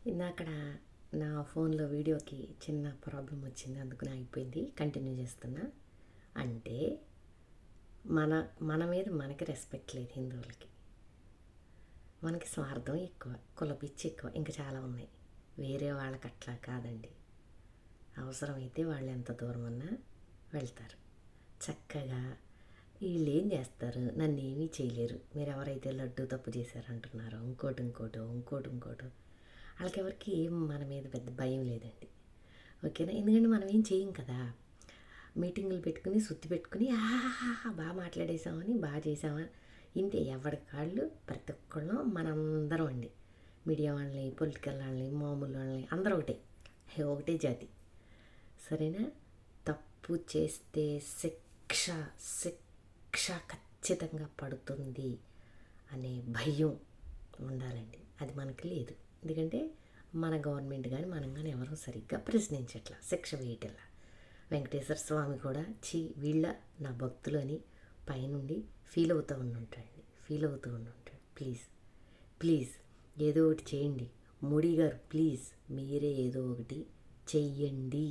ఇందాకడ నా ఫోన్లో వీడియోకి చిన్న ప్రాబ్లం వచ్చింది, అందుకని అయిపోయింది. కంటిన్యూ చేస్తున్నా. అంటే మన మన మీద మనకి రెస్పెక్ట్ లేదు. హిందువులకి మనకి స్వార్థం ఎక్కువ, కులపిచ్చి ఎక్కువ, ఇంకా చాలా ఉన్నాయి. వేరే వాళ్ళకి అట్లా కాదండి. అవసరమైతే వాళ్ళు ఎంత దూరం అన్నా వెళ్తారు. చక్కగా వీళ్ళు ఏం చేస్తారు, నన్ను ఏమీ చేయలేరు, మీరు ఎవరైతే లడ్డు తప్పు చేశారంటున్నారో ఇంకోటో వాళ్ళకెవరికి ఏం మన మీద పెద్ద భయం లేదండి. ఓకేనా? ఎందుకంటే మనం ఏం చేయం కదా. మీటింగులు పెట్టుకుని సుత్తి పెట్టుకుని బాగా మాట్లాడేసామని బాగా చేసామా ఇంతే. ఎవరి కాళ్ళు ప్రతి ఒక్కళ్ళం మనందరం అండి. మీడియా వాళ్ళని, పొలిటికల్ వాళ్ళని, మామూలు వాళ్ళని అందరూ ఒకటే జాతి. సరేనా? తప్పు చేస్తే శిక్ష ఖచ్చితంగా పడుతుంది అనే భయం ఉండాలండి. అది మనకి లేదు. ఎందుకంటే మన గవర్నమెంట్ కానీ మనం కానీ ఎవరూ సరిగ్గా ప్రశ్నించట్లా, శిక్ష వేయటల్లా. వెంకటేశ్వర స్వామి కూడా వీళ్ళ నా భక్తులు అని పైనుండి ఫీల్ అవుతూ ఉండుంటాడు. ప్లీజ్ ఏదో ఒకటి చేయండి. మోడీ గారు ప్లీజ్ మీరే ఏదో ఒకటి చెయ్యండి.